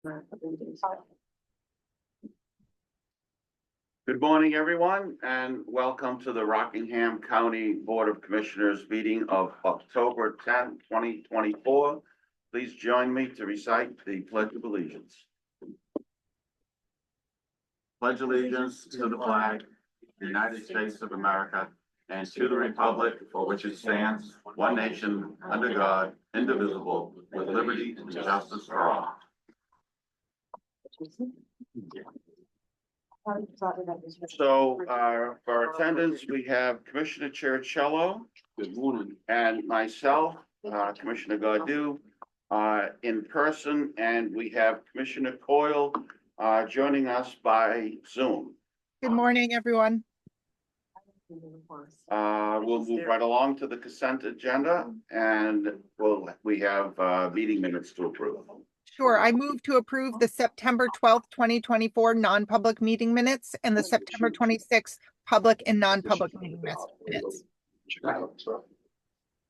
Good morning, everyone, and welcome to the Rockingham County Board of Commissioners meeting of October 10, 2024. Please join me to recite the Pledge of Allegiance. Pledge allegiance to the flag, the United States of America, and to the republic for which it stands, one nation, under God, indivisible, with liberty and justice for all. So for attendance, we have Commissioner Cherichello. Good morning. And myself, Commissioner Godu, in person, and we have Commissioner Coyle joining us by Zoom. Good morning, everyone. We'll move right along to the consent agenda, and we have meeting minutes to approve. Sure, I move to approve the September 12th, 2024 non-public meeting minutes and the September 26th public and non-public meeting minutes.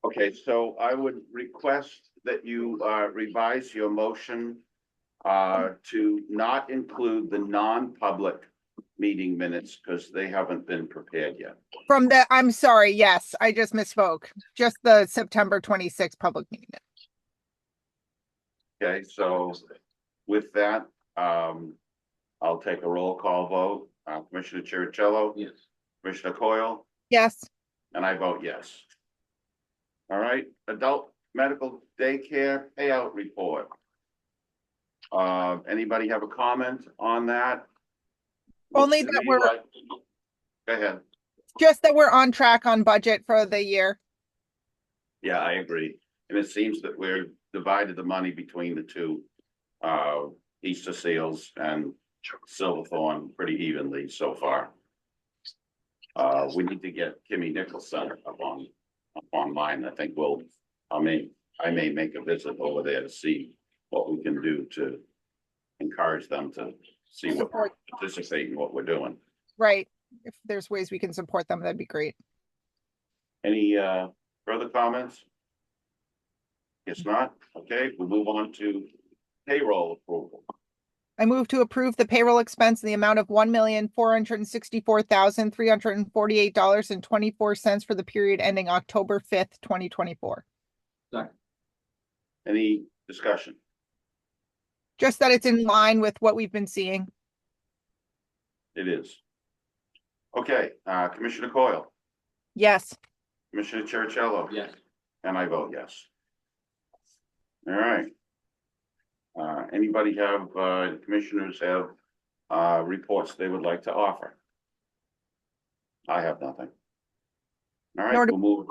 Okay, so I would request that you revise your motion to not include the non-public meeting minutes because they haven't been prepared yet. I'm sorry, yes, I just misspoke. Just the September 26th public meeting minutes. Okay, so with that, I'll take a roll call vote. Commissioner Cherichello? Yes. Commissioner Coyle? Yes. And I vote yes. All right, adult medical daycare payout report. Anybody have a comment on that? Only that we're go ahead. Just that we're on track on budget for the year. Yeah, I agree. And it seems that we're divided the money between the two, Easter Seals and Silverthorne pretty evenly so far. We need to get Kimmy Nicholson up online. I think I may make a visit over there to see what we can do to encourage them to see what participate in what we're doing. Right. If there's ways we can support them, that'd be great. Any further comments? Guess not. Okay, we'll move on to payroll approval. I move to approve the payroll expense in the amount of $1,464,348.24 for the period ending October 5th, 2024. Second. Any discussion? Just that it's in line with what we've been seeing. It is. Okay, Commissioner Coyle? Yes. Commissioner Cherichello? Yes. And I vote yes. All right. Anybody have, commissioners have reports they would like to offer? I have nothing. All right, we'll move.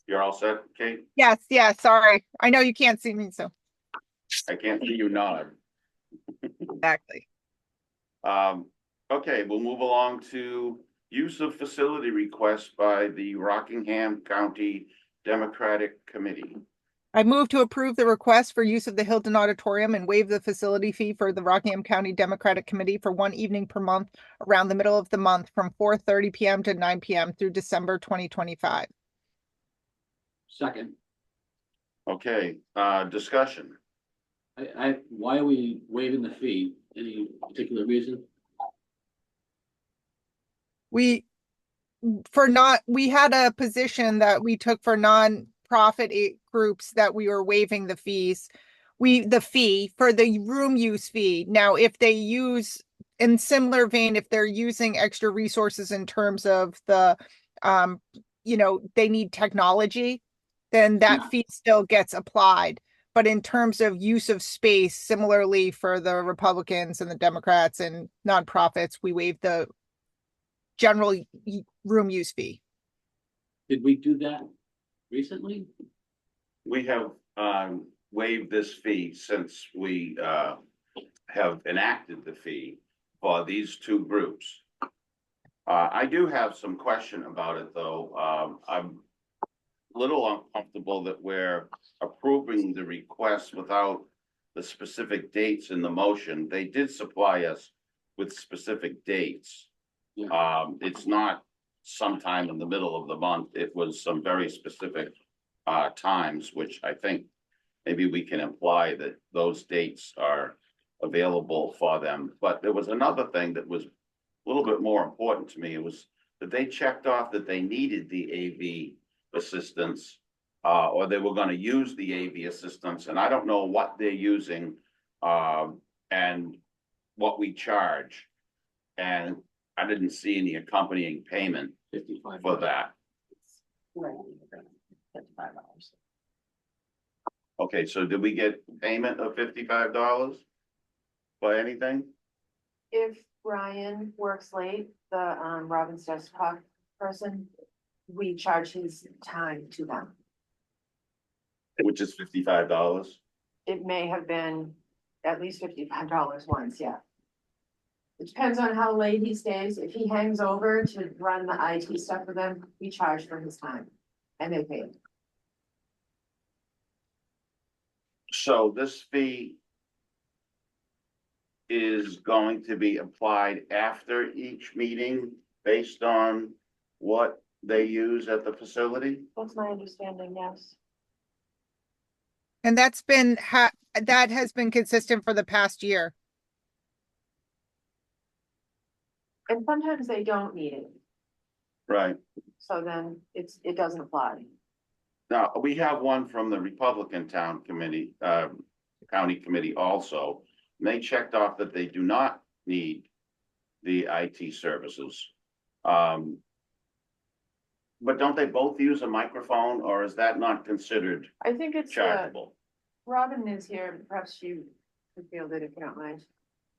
You're all set, Kate? Yes, sorry. I know you can't see me, so. I can't see you nod. Exactly. Okay, we'll move along to use of facility requests by the Rockingham County Democratic Committee. I move to approve the request for use of the Hilton Auditorium and waive the facility fee for the Rockingham County Democratic Committee for one evening per month around the middle of the month from 4:30 p.m. to 9 p.m. through December 2025. Second. Okay, discussion. Why are we waiving the fee? Any particular reason? We had a position that we took for non-profit groups that we were waiving the fees. The fee for the room use fee. Now, if they use in similar vein, if they're using extra resources in terms of the, they need technology, then that fee still gets applied. But in terms of use of space, similarly for the Republicans and the Democrats and nonprofits, we waive the general room use fee. Did we do that recently? We have waived this fee since we have enacted the fee for these two groups. I do have some question about it, though. I'm a little uncomfortable that we're approving the request without the specific dates in the motion. They did supply us with specific dates. Yeah. It's not sometime in the middle of the month. It was some very specific times, which I think maybe we can imply that those dates are available for them. But there was another thing that was a little bit more important to me. It was that they checked off that they needed the AV assistance, or they were gonna use the AV assistance, and I don't know what they're using, and what we charge. And I didn't see any accompanying payment 55. for that. Right. $55. Okay, so did we get payment of $55 for anything? If Brian works late, the Robin's Desktop person, we charge his time to them. Which is $55. It may have been at least $55 once, yeah. It depends on how late he stays. If he hangs over to run the IT stuff for them, we charge for his time and they pay it. So this fee is going to be applied after each meeting based on what they use at the facility? That's my understanding, yes. And that's been that has been consistent for the past year. And sometimes they don't need it, Right. so then it doesn't apply. Now, we have one from the Republican Town Committee, County Committee also. And they checked off that they do not need the IT services. But don't they both use a microphone, or is that not considered I think it's, chargeable? Robin is here, perhaps you could field it if you don't mind.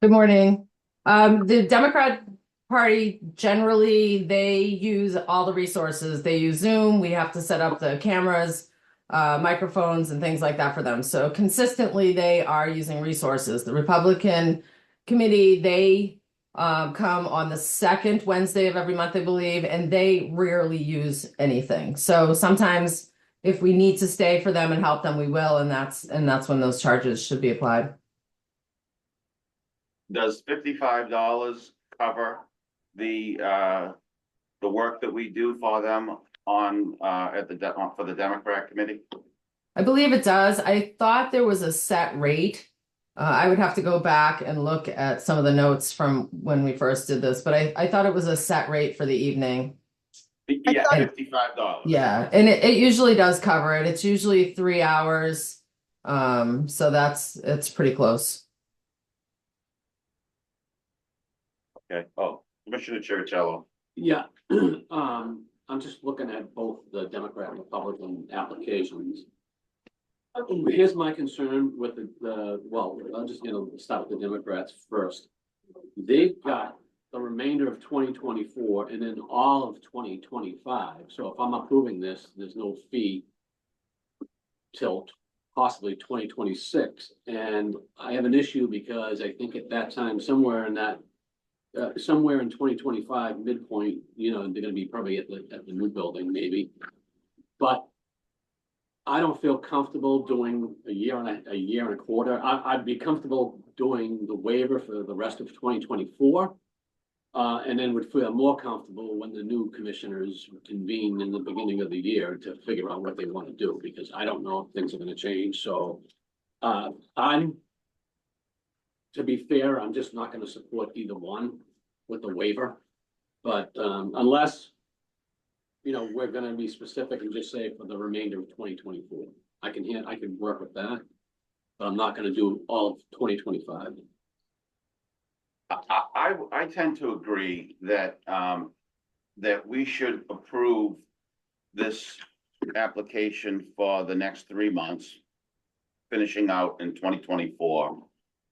Good morning. The Democrat Party, generally, they use all the resources. They use Zoom. We have to set up the cameras, microphones, and things like that for them. So consistently, they are using resources. The Republican committee, they come on the second Wednesday of every month, I believe, and they rarely use anything. So sometimes if we need to stay for them and help them, we will, and that's when those charges should be applied. Does $55 cover the work that we do for them on for the Democrat committee? I believe it does. I thought there was a set rate. I would have to go back and look at some of the notes from when we first did this, but I thought it was a set rate for the evening. Yeah, thought- $55. Yeah, and it usually does cover it. It's usually 3 hours. So it's pretty close. Okay, oh, Commissioner Chercello. Yeah, I'm just looking at both the Democrat and Republican applications. Here's my concern with well, I'll just, start with the Democrats first. They've got the remainder of 2024 and then all of 2025. So if I'm approving this, there's no fee till possibly 2026. And I have an issue because I think at that time, somewhere in 2025 midpoint, they're gonna be probably at the new building maybe. But I don't feel comfortable doing a year and a quarter. I'd be comfortable doing the waiver for the rest of 2024. And then would feel more comfortable when the new commissioners convene in the beginning of the year to figure out what they want to do, because I don't know if things are gonna change. So to be fair, I'm just not gonna support either one with the waiver. But unless, we're gonna be specific and just say for the remainder of 2024, I can work with that, but I'm not gonna do all of 2025. I tend to agree that that we should approve this application for the next 3 months, finishing out in 2024.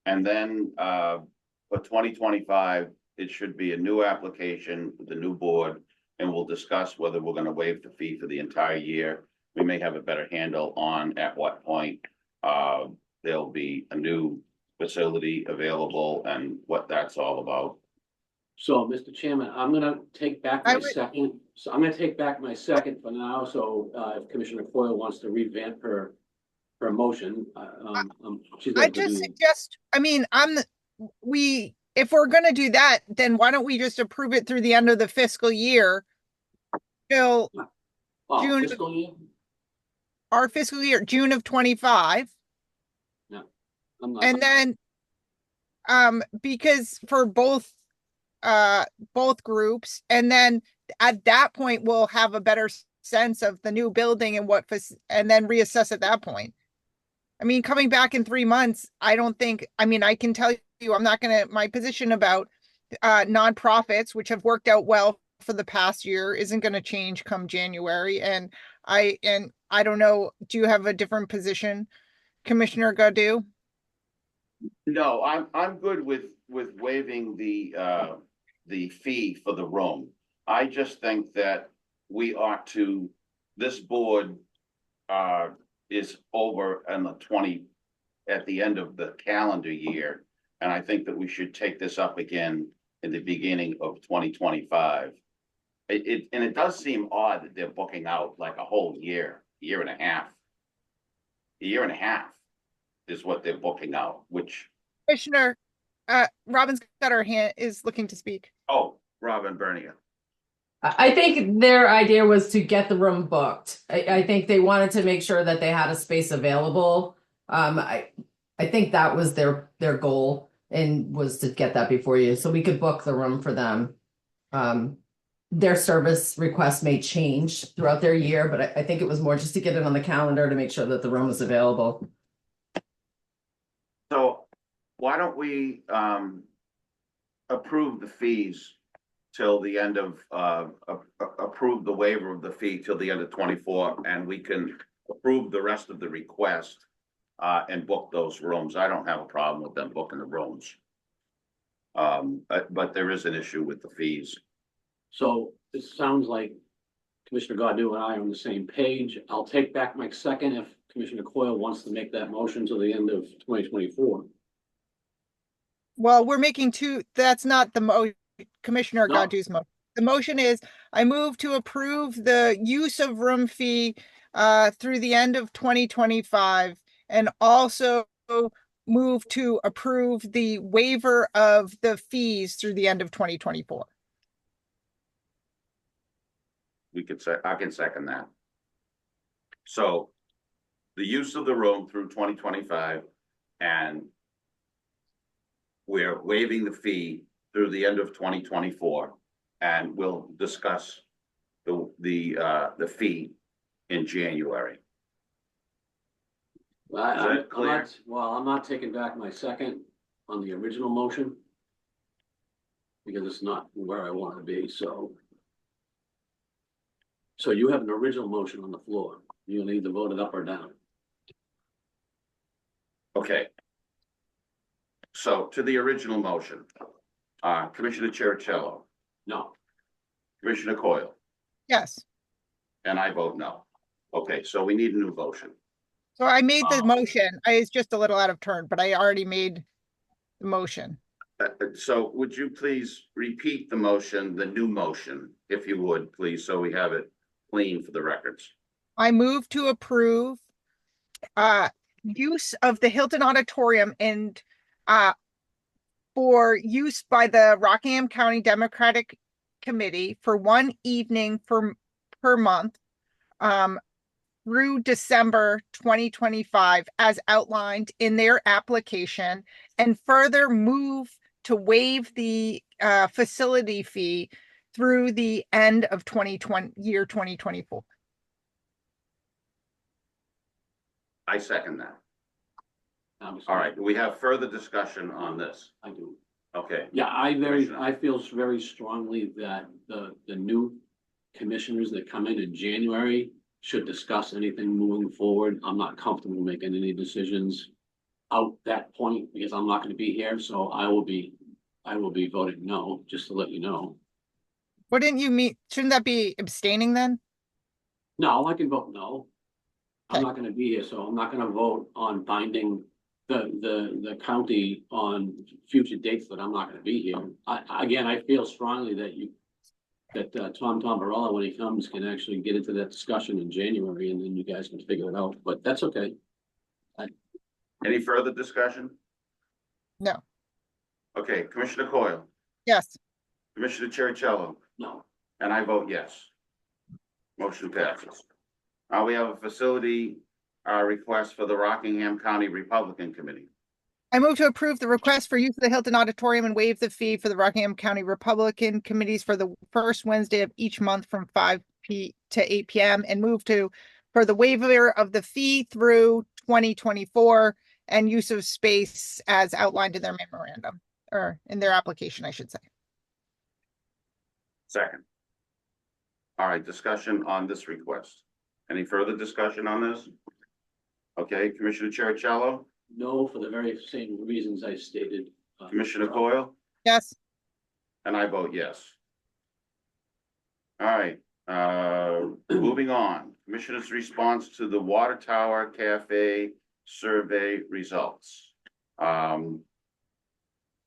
And then for 2025, it should be a new application with the new board, and we'll discuss whether we're going to waive the fee for the entire year. We may have a better handle on at what point there'll be a new facility available and what that's all about. So, Mr. Chairman, I'm gonna take back my second. So I'm gonna take back my second for now. So if Commissioner Coyle wants to revamp her motion, she's I able to just do that. suggest, if we're gonna do that, then why don't we just approve it through the end of the fiscal year? Till Oh, June- fiscal year? our fiscal year, June of 25, I'm not- and then because for both groups, and then at that point, we'll have a better sense of the new building and and then reassess at that point. I mean, coming back in 3 months, I don't think, I mean, I can tell you, my position about nonprofits, which have worked out well for the past year, isn't gonna change come January. And I don't know, do you have a different position, Commissioner Godu? No, I'm good with waiving the fee for the room. I just think that we ought to, this board is over on at the end of the calendar year. And I think that we should take this up again in the beginning of 2025. It does seem odd that they're booking out like a whole year and a half. A year and a half is what they're booking out, which, Commissioner, Robin's got her hand, is looking to speak. oh, Robin Bernier. I think their idea was to get the room booked. I think they wanted to make sure that they had a space available. I think that was their goal, and was to get that before you, so we could book the room for them. Their service requests may change throughout their year, but I think it was more just to get it on the calendar to make sure that the room was available. So why don't we approve the fees till the end of approve the waiver of the fee till the end of 24, and we can approve the rest of the request and book those rooms. I don't have a problem with them booking the rooms. But there is an issue with the fees. So it sounds like Commissioner Godu and I are on the same page. I'll take back my second if Commissioner Coyle wants to make that motion till the end of 2024. Well, we're making two, that's not the Commissioner No. Godu's motion. The motion is, I move to approve the use of room fee through the end of 2025, and also move to approve the waiver of the fees through the end of 2024. We could say, I can second that. So the use of the room through 2025, and we're waiving the fee through the end of 2024, and we'll discuss the fee in January. That clear? I'm not taking back my second on the original motion, because it's not where I want to be, so. So you have an original motion on the floor. You'll need to vote it up or down. Okay. So to the original motion, Commissioner Cherichello, No. Commissioner Coyle, Yes. and I vote no. Okay, so we need a new motion. So I made the motion. It's just a little out of turn, but I already made the motion. So would you please repeat the motion, the new motion, if you would, please, so we have it clean for the records. I move to approve use of the Hilton Auditorium and for use by the Rockingham County Democratic Committee for one evening per month through December 2025 as outlined in their application, and further move to waive the facility fee through the end of 2024. I second that. I'm All right, we have further discussion on this. I do. Okay, Yeah, Commissioner. I feel very strongly that the new commissioners that come in January should discuss anything moving forward. I'm not comfortable making any decisions out that point because I'm not gonna be here, so I will be voting no, just to let you know. Wouldn't you mean, shouldn't that be abstaining then? No, I can vote no. I'm Okay. not gonna be here, so I'm not gonna vote on binding the county on future dates that I'm not gonna be here. I feel strongly that Tom Barella, when he comes, can actually get into that discussion in January, and then you guys can figure it out, but that's okay. Any further discussion? No. Okay, Commissioner Coyle, Yes. Commissioner Cherichello, No, and I vote yes. Motion passes. We have a facility request for the Rockingham County Republican Committee. I move to approve the request for use of the Hilton Auditorium and waive the fee for the Rockingham County Republican committees for the first Wednesday of each month from 5 p. to 8 p.m. and move to for the waiver of the fee through 2024 and use of space as outlined in their memorandum or in their application, I should say. Second. All right, discussion on this request. Any further discussion on this? Okay, Commissioner Cherichello, No, for the very same reasons I stated. Commissioner Coyle, Yes, and I vote yes. All right, moving on. Commissioner's response to the Water Tower Cafe survey results. Who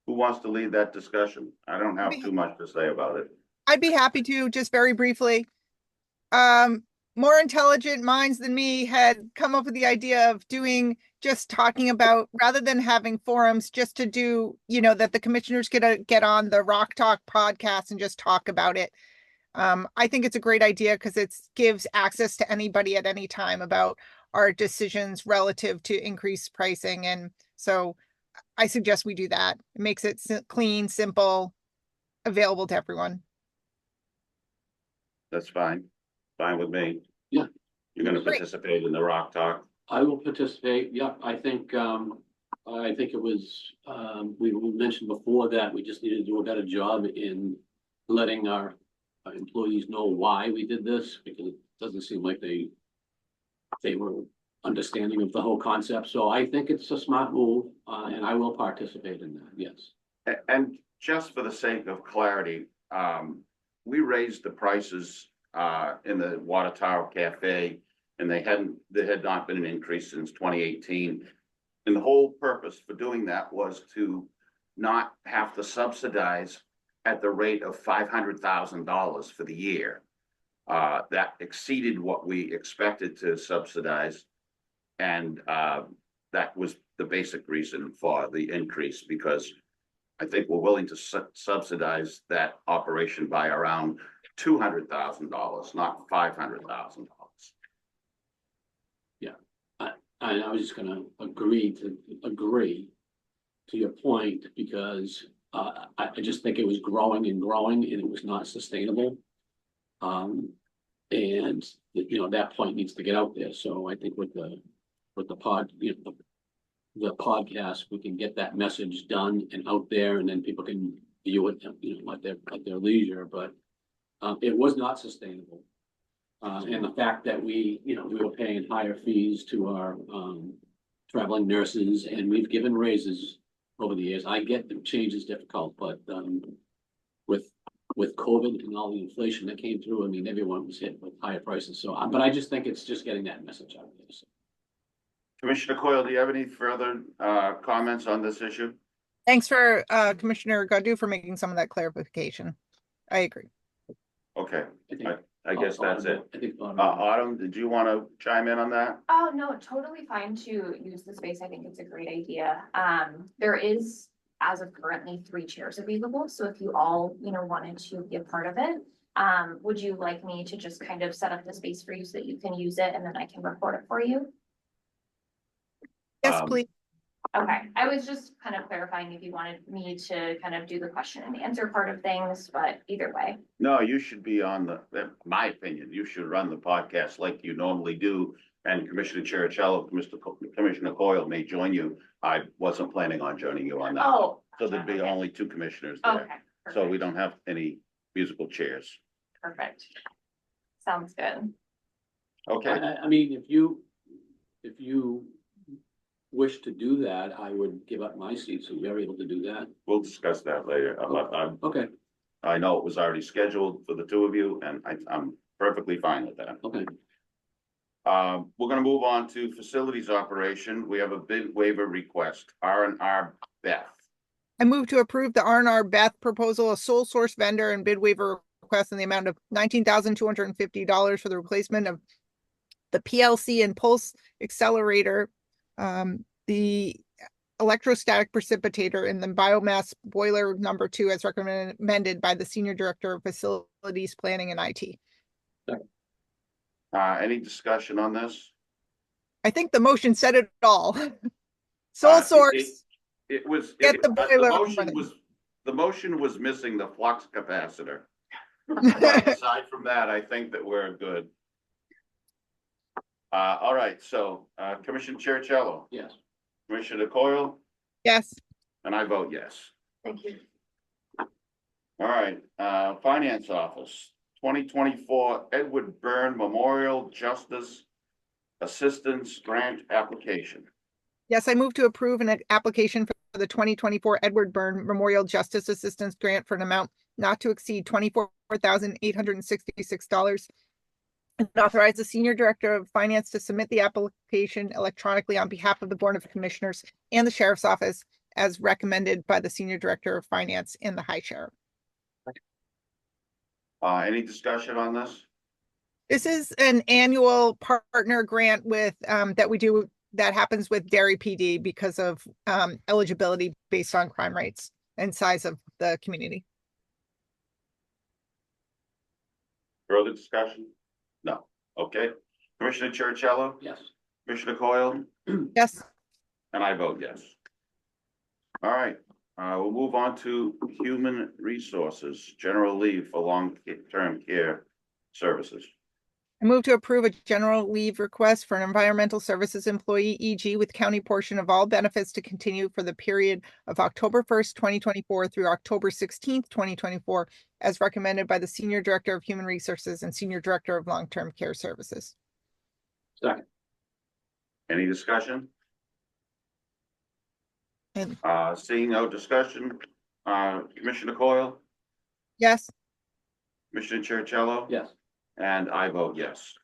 wants to lead that discussion? I don't have too much to say about it. I'd be happy to, just very briefly. More intelligent minds than me had come up with the idea of just talking about, rather than having forums, just to do, that the commissioners could get on the Rock Talk podcast and just talk about it. I think it's a great idea because it gives access to anybody at any time about our decisions relative to increased pricing. And so I suggest we do that. It makes it clean, simple, available to everyone. That's fine. Fine with me. Yeah. You're gonna Great. participate in the Rock Talk? I will participate. Yeah, I think it was, we mentioned before that we just needed to do a better job in letting our employees know why we did this, because it doesn't seem like they were understanding of the whole concept. So I think it's a smart move, and I will participate in that, yes. And just for the sake of clarity, we raised the prices in the Water Tower Cafe, and there had not been an increase since 2018. And the whole purpose for doing that was to not have to subsidize at the rate of $500,000 for the year. That exceeded what we expected to subsidize. And that was the basic reason for the increase, because I think we're willing to subsidize that operation by around $200,000, not $500,000. Yeah, I was just gonna agree to your point, because I just think it was growing and growing and it was not sustainable. And that point needs to get out there. So I think with the podcast, we can get that message done and out there, and then people can view it, at their leisure, but it was not sustainable. And the fact that we were paying higher fees to our traveling nurses, and we've given raises over the years. I get the change is difficult, but with COVID and all the inflation that came through, I mean, everyone was hit with higher prices. So, but I just think it's just getting that message out there. So. Commissioner Coyle, do you have any further comments on this issue? Thanks for Commissioner Godu for making some of that clarification. I agree. Okay, I think I guess that's it. I think Autumn, did you want to chime in on that? Oh, no, totally fine to use the space. I think it's a great idea. There is, as of currently, 3 chairs available. So if you all, wanted to be a part of it, would you like me to just kind of set up the space for you so that you can use it and then I can record it for you? Yes, please. Okay, I was just kind of clarifying if you wanted me to kind of do the question and answer part of things, but either way. No, you should be on my opinion, you should run the podcast like you normally do. And Commissioner Cherichello, Commissioner Coyle may join you. I wasn't planning on joining you on that. Oh. So there'd be only 2 commissioners there. Okay. So we don't have any musical chairs. Perfect. Sounds good. Okay, I mean, if you wish to do that, I would give up my seat, so you're able to do that. we'll discuss that later. Okay, I know it was already scheduled for the 2 of you, and I'm perfectly fine with that. okay. We're gonna move on to facilities operation. We have a bid waiver request, R&R Beth. I move to approve the R&R Beth proposal, a sole source vendor and bid waiver request in the amount of $19,250 for the replacement of the PLC and pulse accelerator, the electrostatic precipitator, and the biomass boiler number 2 as recommended by the Senior Director of Facilities Planning and IT. Any discussion on this? I think the motion said it all. Sole Uh, it- source. it was, Get the boiler up and the motion was missing the flux capacitor. But running. aside from that, I think that we're good. All right, so, Commissioner Chercello, Yes. Commissioner Coyle, Yes, and I vote yes. Thank you. All right, Finance Office, 2024 Edward Byrne Memorial Justice Assistance Grant Application. yes, I move to approve an application for the 2024 Edward Byrne Memorial Justice Assistance Grant for an amount not to exceed $24,866. And authorize the Senior Director of Finance to submit the application electronically on behalf of the Board of Commissioners and the Sheriff's Office as recommended by the Senior Director of Finance and the High Sheriff. Any discussion on this? This is an annual partner grant with, that we do, that happens with Derry PD because of, eligibility based on crime rates and size of the community. Further discussion? No. Okay. Commissioner Chercello, Yes. Commissioner Coyle, Yes, and I vote yes. All right, we'll move on to Human Resources, General Leave for Long-Term Care Services. I move to approve a general leave request for an environmental services employee, EG, with county portion of all benefits to continue for the period of October 1st, 2024 through October 16th, 2024, as recommended by the Senior Director of Human Resources and Senior Director of Long-Term Care Services. Second. Any discussion? And- Seeing no discussion, Commissioner Coyle, Yes, Commissioner Chercello? Yes. And I vote yes.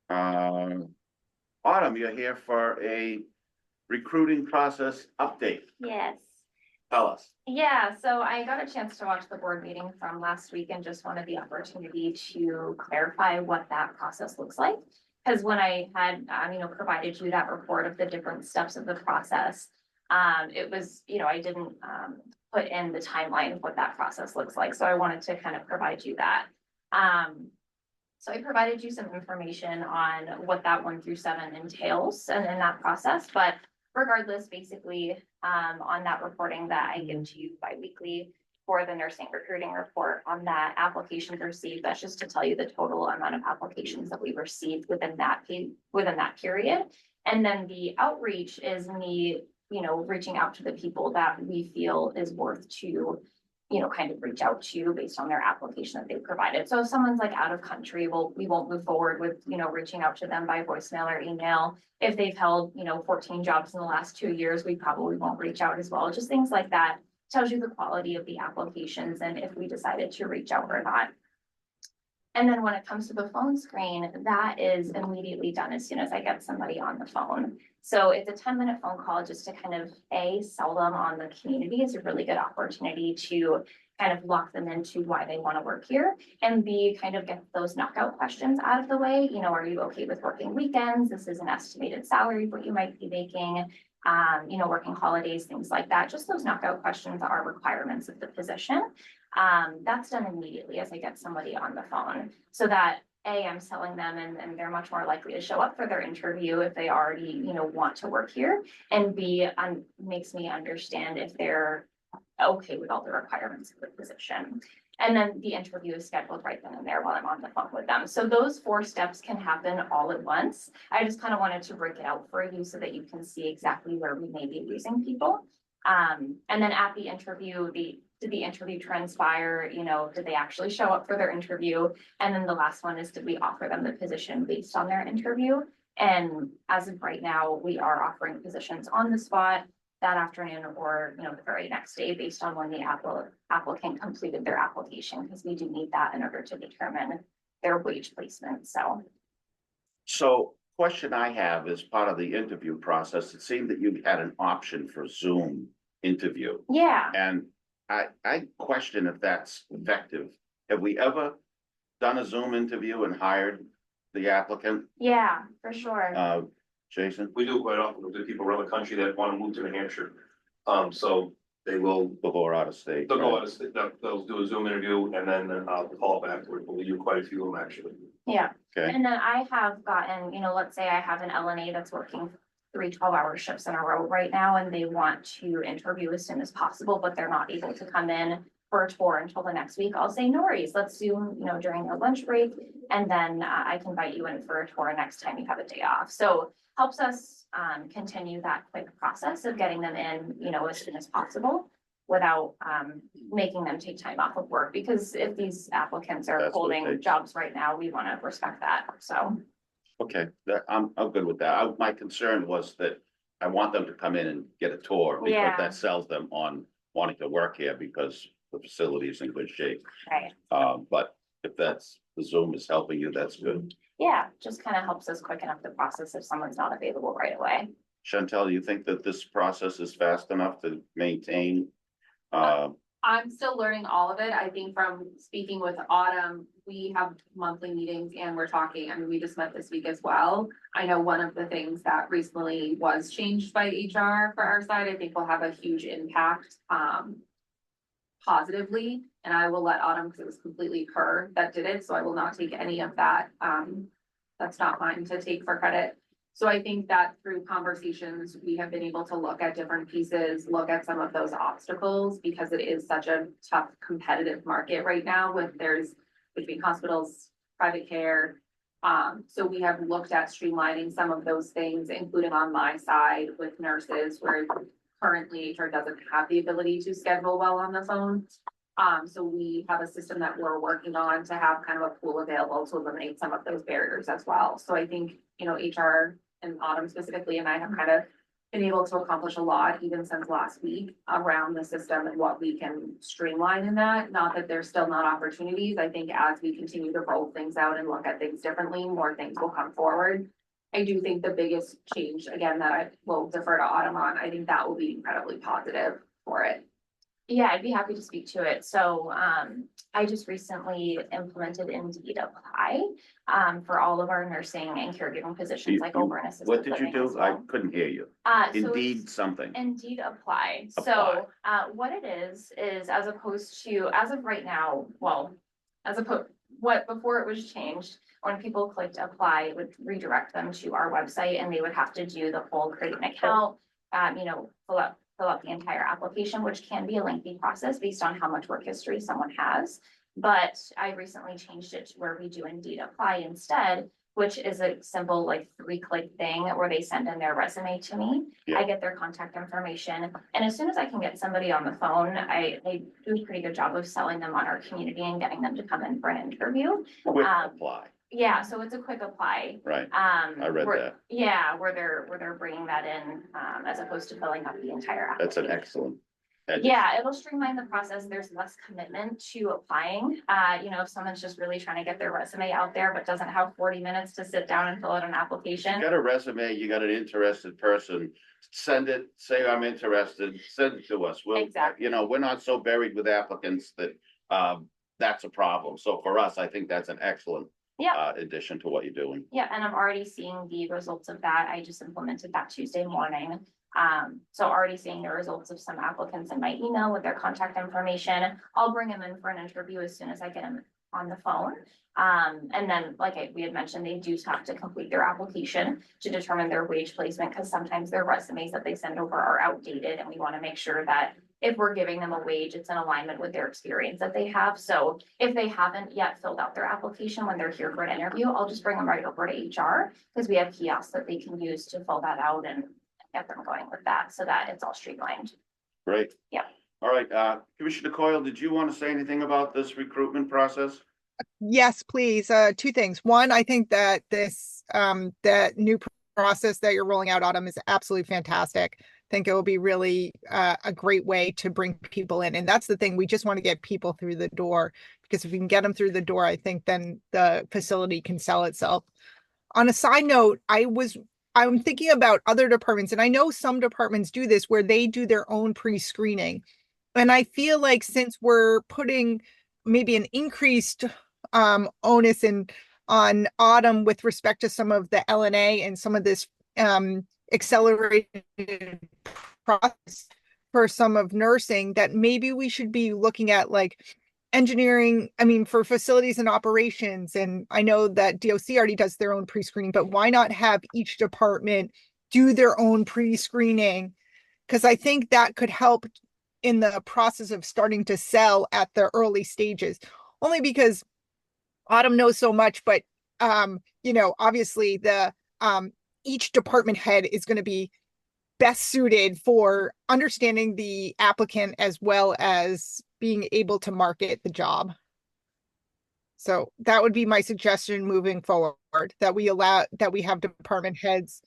Autumn, you're here for a recruiting process update. Yes. Tell us. Yeah, so I got a chance to watch the board meeting from last week and just wanted the opportunity to clarify what that process looks like. Because when I had, provided you that report of the different steps of the process, it was, I didn't, put in the timeline of what that process looks like. So I wanted to kind of provide you that. So I provided you some information on what that 1 through 7 entails and in that process, but regardless, basically, on that reporting that I give to you bi-weekly for the nursing recruiting report on that applications received, that's just to tell you the total amount of applications that we received within that period. And then the outreach is me, reaching out to the people that we feel is worth to, kind of reach out to based on their application that they provided. So if someone's like out of country, we won't move forward with, reaching out to them by voicemail or email. If they've held, 14 jobs in the last 2 years, we probably won't reach out as well. Just things like that tells you the quality of the applications and if we decided to reach out or not. And then when it comes to the phone screen, that is immediately done as soon as I get somebody on the phone. So it's a 10-minute phone call just to kind of sell them on the community. It's a really good opportunity to kind of lock them into why they want to work here, and B, kind of get those knockout questions out of the way. Are you okay with working weekends? This is an estimated salary, what you might be making, working holidays, things like that. Just those knockout questions are requirements of the position. That's done immediately as I get somebody on the phone, so that A, I'm selling them and they're much more likely to show up for their interview if they already, want to work here. And B, makes me understand if they're okay with all the requirements of the position. And then the interview is scheduled right then and there while I'm on the phone with them. So those 4 steps can happen all at once. I just kind of wanted to break it out for you so that you can see exactly where we may be losing people. And then at the interview, did the interview transpire? Did they actually show up for their interview? And then the last one is, did we offer them the position based on their interview? And as of right now, we are offering positions on the spot that afternoon or, the very next day based on when the applicant completed their application, because we do need that in order to determine their wage placement. So question I have is part of the interview process. It seemed that you had an option for Zoom interview. Yeah. And I question if that's effective. Have we ever done a Zoom interview and hired the applicant? Yeah, for sure. Jason? We do quite often. We do people around the country that want to move to New Hampshire. So they will, Before out of state. they'll go out of state, they'll do a Zoom interview and then call afterward, but we do quite a few of them actually. Yeah. Okay. And then I have gotten, let's say I have an LNA that's working three 12-hour shifts in a row right now, and they want to interview as soon as possible, but they're not able to come in for a tour until the next week. I'll say, no worries, let's Zoom, during your lunch break, and then I can invite you in for a tour next time you have a day off. So helps us continue that quick process of getting them in, as soon as possible without making them take time off of work, because if these applicants are That's what holding they- jobs right now, we want to respect that, so. Okay, I'm good with that. My concern was that I want them to come in and get a tour because Yeah. that sells them on wanting to work here because the facility is in good shape. Right. But if the Zoom is helping you, that's good. Yeah, just kind of helps us quicken up the process if someone's not available right away. Chantel, you think that this process is fast enough to maintain? I'm still learning all of it. I think from speaking with Autumn, we have monthly meetings and we're talking, we just met this week as well. I know one of the things that recently was changed by HR for our side, I think will have a huge impact, positively. And I will let Autumn, because it was completely her that did it, so I will not take any of that. That's not mine to take for credit. So I think that through conversations, we have been able to look at different pieces, look at some of those obstacles, because it is such a tough competitive market right now there's between hospitals, private care. So we have looked at streamlining some of those things, including on my side with nurses, where currently HR doesn't have the ability to schedule well on the phone. So we have a system that we're working on to have kind of a pool available to eliminate some of those barriers as well. So I think, HR and Autumn specifically, and I have kind of been able to accomplish a lot even since last week around the system and what we can streamline in that. Not that there's still not opportunities. I think as we continue to roll things out and look at things differently, more things will come forward. I do think the biggest change, again, that I will defer to Autumn on, I think that will be incredibly positive for it. Yeah, I'd be happy to speak to it. So I just recently implemented Indeed Apply for all of our nursing and caregiving positions, like over an assisted What did you living as do? I well. couldn't hear you. So Indeed it's something. Indeed Apply. Apply. So what it is as opposed to, as of right now, before it was changed, when people clicked apply, it would redirect them to our website and they would have to do the whole create an account, fill out the entire application, which can be a lengthy process based on how much work history someone has. But I recently changed it to where we do Indeed Apply instead, which is a simple 3-click thing where they send in their resume to me. Yeah. I get their contact information. And as soon as I can get somebody on the phone, I do a pretty good job of selling them on our community and getting them to come in for an interview. Quick apply, Yeah, so it's a quick apply. right? I read that. Yeah, where they're bringing that in, as opposed to filling out the entire That's an application. excellent. Yeah, it'll streamline the process. There's less commitment to applying. If someone's just really trying to get their resume out there, but doesn't have 40 minutes to sit down and fill out an application. You got a resume, you got an interested person, send it, say I'm interested, send it to us. We'll, Exactly. we're not so buried with applicants that, that's a problem. So for us, I think that's an excellent Yeah. addition to what you're doing. Yeah, and I'm already seeing the results of that. I just implemented that Tuesday morning. So already seeing the results of some applicants in my email with their contact information. I'll bring them in for an interview as soon as I get them on the phone. And then, we had mentioned, they do have to complete their application to determine their wage placement, because sometimes their resumes that they send over are outdated, and we want to make sure that if we're giving them a wage, it's in alignment with their experience that they have. So if they haven't yet filled out their application when they're here for an interview, I'll just bring them right over to HR, because we have kiosks that they can use to fill that out and get them going with that, so that it's all streamlined. Great. Yeah. All right, Commissioner Coyle, did you want to say anything about this recruitment process? Yes, please. Two things. One, I think that this that new process that you're rolling out, Autumn, is absolutely fantastic. I think it will be really a great way to bring people in. And that's the thing. We just want to get people through the door, because if we can get them through the door, I think then the facility can sell itself. On a side note, I'm thinking about other departments, and I know some departments do this where they do their own pre-screening. And I feel like since we're putting maybe an increased onus on Autumn with respect to some of the LNA and some of this accelerated process for some of nursing, that maybe we should be looking at engineering, for facilities and operations. And I know that DOC already does their own pre-screening, but why not have each department do their own pre-screening. Cause I think that could help in the process of starting to sell at the early stages, only because Autumn knows so much, but obviously each department head is going to be best suited for understanding the applicant as well as being able to market the job. So that would be my suggestion moving forward, that we have department heads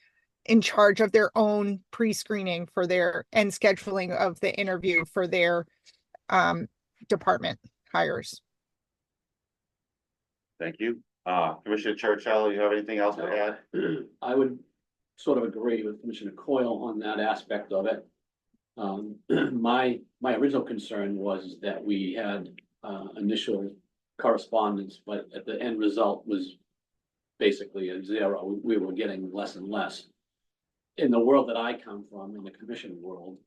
in charge of their own pre-screening for and scheduling of the interview for their department hires. Thank you. Commissioner Chercello, you have anything else to add? I would sort of agree with Commissioner Coyle on that aspect of it. My original concern was that we had initial correspondence, but at the end result was basically a zero. We were getting less and less. In the world that I come from, in the commission world,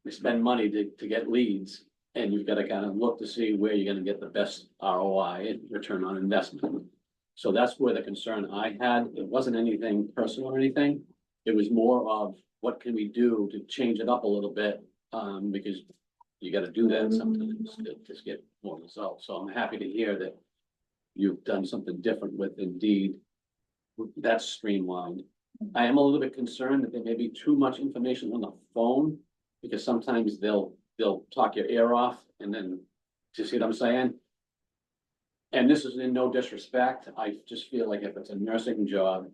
we spend money to get leads, and you've got to kind of look to see where you're going to get the best ROI and return on investment. So that's where the concern I had. It wasn't anything personal or anything. It was more of what can we do to change it up a little bit, because you got to do that sometimes to just get more results. So I'm happy to hear that you've done something different with Indeed. That's streamlined. I am a little bit concerned that there may be too much information on the phone, because sometimes they'll talk your ear off, and then, do you see what I'm saying? And this is in no disrespect. I just feel like if it's a nursing job,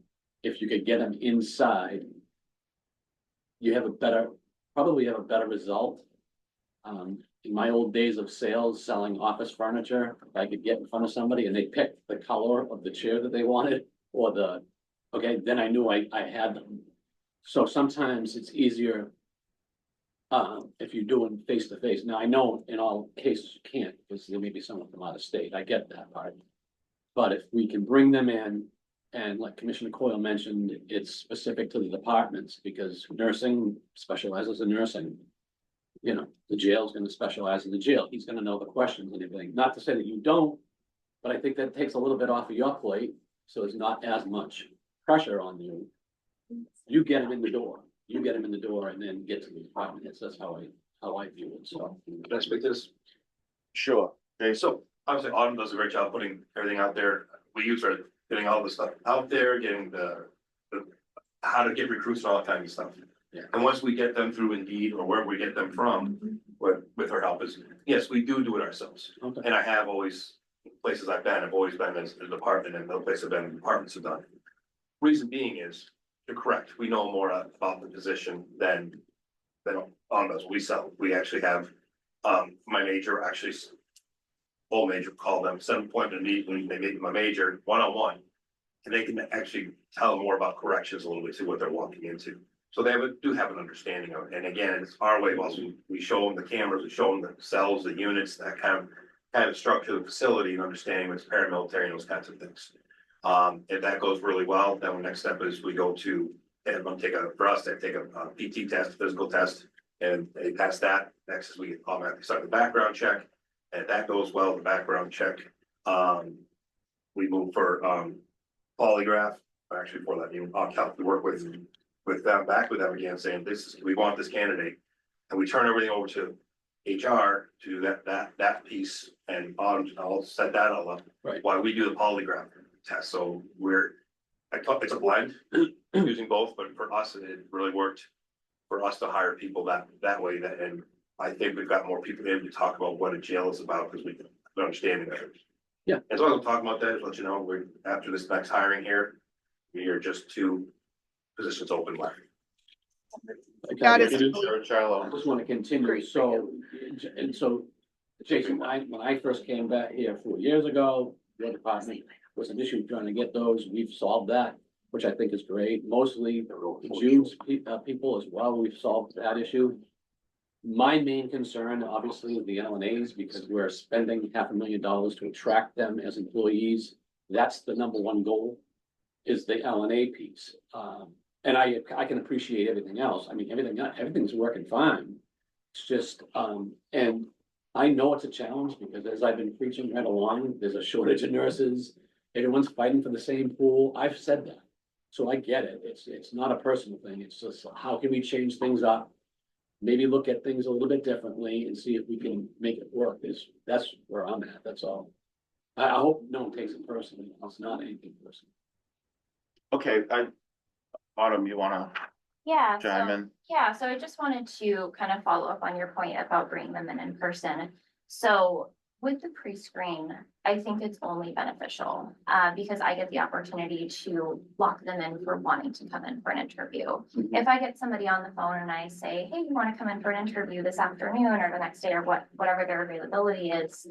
if you could get them inside, you probably have a better result. In my old days of sales, selling office furniture, if I could get in front of somebody and they picked the color of the chair that they wanted, or then I knew I had them. So sometimes it's easier if you're doing face to face. Now, I know in all cases you can't, because there may be someone from out of state. I get that part. But if we can bring them in, and like Commissioner Coyle mentioned, it's specific to the departments, because nursing specializes in nursing. The jail's going to specialize in the jail. He's going to know the questions and everything. Not to say that you don't, but I think that takes a little bit off of your plate, so it's not as much pressure on you. You get them in the door. And then get to the department heads. That's how I view it. So Can I speak to this? Sure. Okay, So obviously Autumn does a great job putting everything out there. We use her getting all this stuff out there, getting the how to get recruits and all that kind of stuff. Yeah. And once we get them through Indeed or wherever we get them from, with her help is, yes, we do it ourselves. Okay. And I have always, places I've been, I've always been as a department, and no place I've been, departments have done. Reason being is, you're correct, we know more about the position than on those we sell. We actually have, my major actually, full major, call them, set an appointment to meet when they meet my major one-on-one. And they can actually tell them more about corrections a little bit, see what they're walking into. So they do have an understanding of it. And again, it's our way. Also, we show them the cameras, we show them the cells, the units, that kind of structure of the facility, and understanding what's paramilitary and those kinds of things. If that goes really well, then the next step is we go to, they take a PT test, physical test, and they pass that. Next is we automatically start the background check. And if that goes well, the background check, we move for polygraph. Actually, for that, we work with them, back with them again, saying we want this candidate, and we turn everything over to HR to do that piece, and I'll set that all up. Right. While we do the polygraph test. So it's a blend using both, but for us, it really worked for us to hire people that way. And I think we've got more people able to talk about what a jail is about, because we can understand it better. Yeah. As long as I'm talking about that, just let you know, after this next hiring here, we are just 2 positions open left. That is- Chercello. I just want to continue. Great. So Jason, when I first came back here 4 years ago, your department was an issue trying to get those. We've solved that, which I think is great. Mostly the June's people as well. We've solved that issue. My main concern, obviously, is the LNAs, because we're spending $500,000 to attract them as employees. That's the number one goal, is the LNA piece. And I can appreciate everything else. I mean, everything's working fine. It's just, and I know it's a challenge, because as I've been preaching right along, there's a shortage of nurses. Everyone's fighting for the same pool. I've said that. So I get it. It's not a personal thing. It's just how can we change things up? Maybe look at things a little bit differently and see if we can make it work. That's where I'm at. That's all. I hope no one takes it personally. It's not anything personal. Okay, Autumn, you wanna Yeah, chime so, in? yeah, so I just wanted to kind of follow up on your point about bringing them in person. So with the pre-screen, I think it's only beneficial, because I get the opportunity to lock them in for wanting to come in for an interview. If I get somebody on the phone and I say, hey, you want to come in for an interview this afternoon or the next day or whatever their availability is,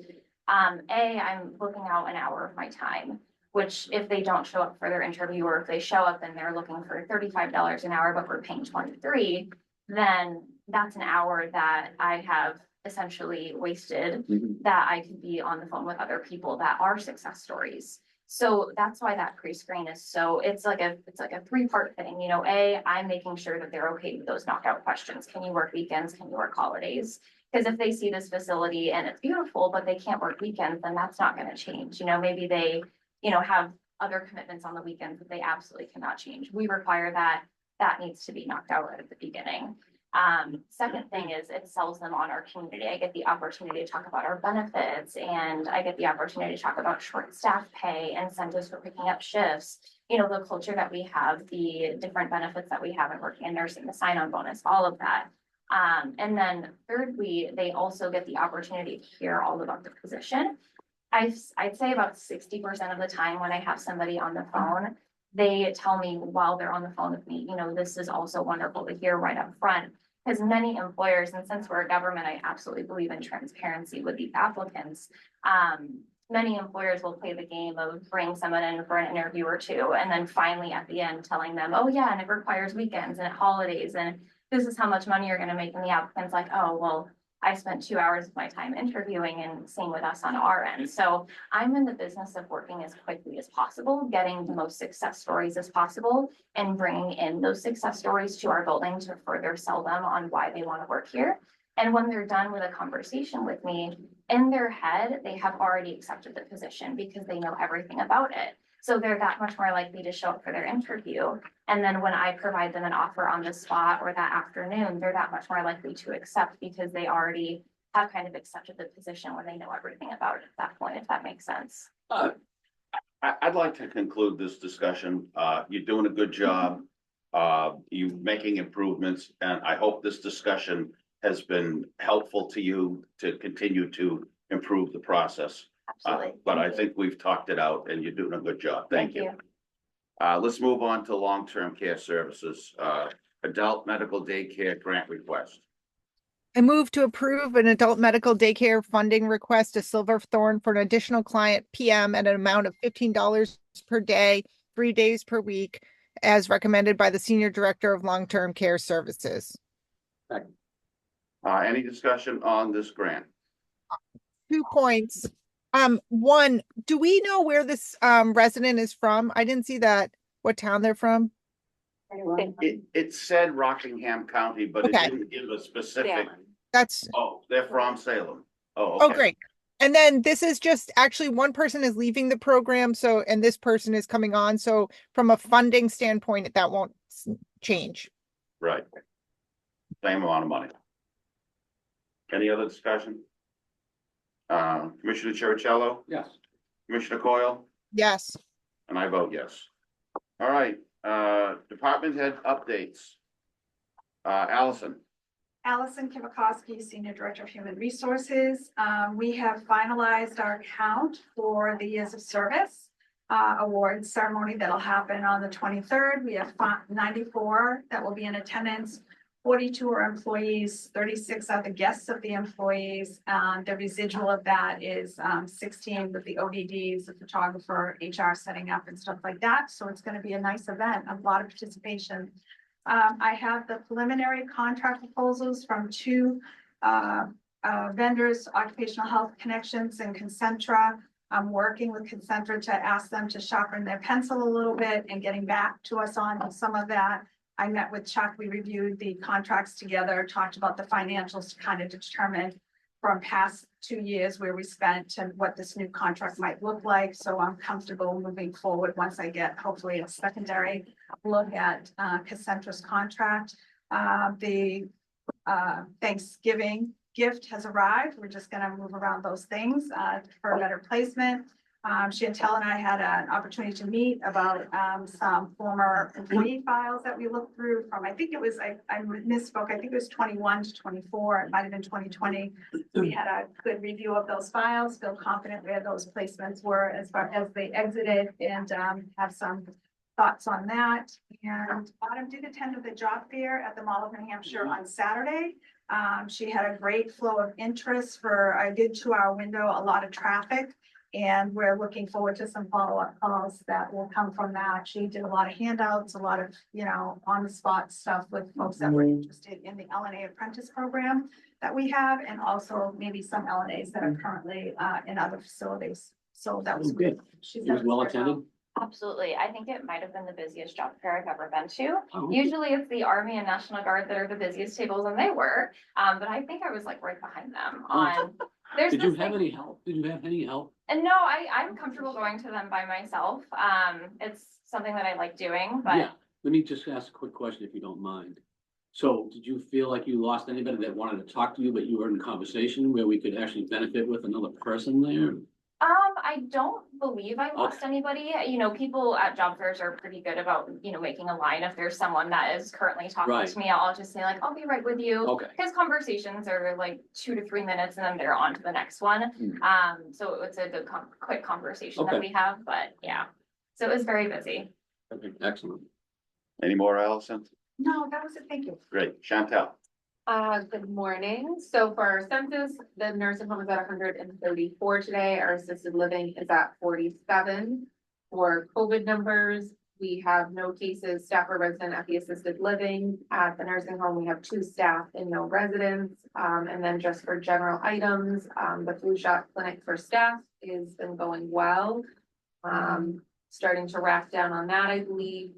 I'm looking out an hour of my time, which if they don't show up for their interview, or if they show up and they're looking for $35 an hour, but we're paying 23, then that's an hour that I have essentially wasted, that I could be on the phone with other people that are success stories. So that's why that pre-screen is so, it's like a 3-part thing, you know, I'm making sure that they're okay with those knockout questions. Can you work weekends? Can you work holidays? Because if they see this facility and it's beautiful, but they can't work weekends, then that's not going to change. You know, maybe they, you know, have other commitments on the weekends that they absolutely cannot change. We require that needs to be knocked out right at the beginning. Second thing is it sells them on our community. I get the opportunity to talk about our benefits, and I get the opportunity to talk about short staff pay, incentives for picking up shifts, you know, the culture that we have, the different benefits that we have in working in nursing, the sign-on bonus, all of that. And then thirdly, they also get the opportunity to hear all about the position. I'd say about 60% of the time when I have somebody on the phone, they tell me while they're on the phone with me, you know, this is also wonderful to hear right up front. Because many employers, and since we're a government, I absolutely believe in transparency with the applicants. Many employers will play the game of bring someone in for an interview or two, and then finally at the end telling them, oh yeah, and it requires weekends and holidays, and this is how much money you're going to make. And the applicant's like, oh, well, I spent 2 hours of my time interviewing, and same with us on our end. So I'm in the business of working as quickly as possible, getting the most success stories as possible, and bringing in those success stories to our building to further sell them on why they want to work here. And when they're done with a conversation with me, in their head, they have already accepted the position because they know everything about it. So they're that much more likely to show up for their interview. And then when I provide them an offer on the spot or that afternoon, they're that much more likely to accept because they already have kind of accepted the position when they know everything about it at that point, if that makes sense. I'd like to conclude this discussion. You're doing a good job. You're making improvements, and I hope this discussion has been helpful to you to continue to improve the process. Absolutely. But I Thank you. think we've talked it out, and you're doing a good job. Thank you. Let's move on to long-term care services, adult medical daycare grant request. I move to approve an adult medical daycare funding request to Silverthorne for an additional client PM at an amount of $15 per day, 3 days per week, as recommended by the Senior Director of Long-Term Care Services. Any discussion on this grant? 2 points. One, do we know where this resident is from? I didn't see that, what town they're from. It said Rockingham County, but it Okay. didn't give a specific. That's, Oh, they're from Salem. Oh, oh, okay. great. And then this is just actually one person is leaving the program, so, and this person is coming on. So from a funding standpoint, that won't change. Right. Same amount of money. Any other discussion? Commissioner Cherichello, Yes. Commissioner Coyle, Yes. and I vote yes. All right, department head updates. Allison. Allison Kivakowski, Senior Director of Human Resources. We have finalized our count for the years of service awards ceremony that'll happen on the 23rd. We have 94 that will be in attendance. 42 are employees, 36 are the guests of the employees. The residual of that is 16 with the ODDs, the photographer, HR setting up and stuff like that. So it's going to be a nice event, a lot of participation. I have the preliminary contract proposals from 2 vendors, Occupational Health Connections and Concentra. I'm working with Concentra to ask them to sharpen their pencil a little bit and getting back to us on some of that. I met with Chuck, we reviewed the contracts together, talked about the financials to kind of determine from past 2 years where we spent and what this new contract might look like. So I'm comfortable moving forward once I get hopefully a secondary look at Cassentra's contract. The Thanksgiving gift has arrived. We're just gonna move around those things for a better placement. Chantel and I had an opportunity to meet about some former employee files that we looked through from, I think it was, I misspoke, I think it was 21 to 24, it might have been 2020. We had a good review of those files, feel confident where those placements were as far as they exited, and have some thoughts on that. And Autumn did attend the job fair at the Mall of New Hampshire on Saturday. She had a great flow of interest for a good 2-hour window, a lot of traffic. And we're looking forward to some follow-up calls that will come from that. She did a lot of handouts, a lot of, on the spot stuff with folks that were interested in the LNA apprentice program that we have, and also maybe some LNAs that are currently in other facilities. So that was good. She It was well attended. Absolutely. I think it might have been the busiest job fair I've ever been to. Oh. Usually it's the Army and National Guard that are the busiest tables, and they were. But I think I was like right behind them on. There's Did you this have thing- any help? Did you have any help? And no, I'm comfortable going to them by myself. It's something that I like doing, but Yeah, let me just ask a quick question if you don't mind. So did you feel like you lost anybody that wanted to talk to you, but you were in conversation where we could actually benefit with another person there? I don't believe I lost anybody. People at job fairs are pretty good about, making a line. If there's someone that is currently talking Right. to me, I'll just say like, I'll be right with you. Okay, Because conversations are like 2 to 3 minutes and then they're on to the next one. So it's a good quick conversation that Okay. we have, but yeah. So it was very busy. okay, excellent. Any more, Allison? No, that was it. Thank you. Great. Chantel? Good morning. So for our census, the nursing home is at 134 today. Our assisted living is at 47. For COVID numbers, we have no cases, staff or resident at the assisted living. At the nursing home, we have 2 staff and no residents. And then just for general items, the flu shot clinic for staff has been going well. Starting to wrap down on that, I believe.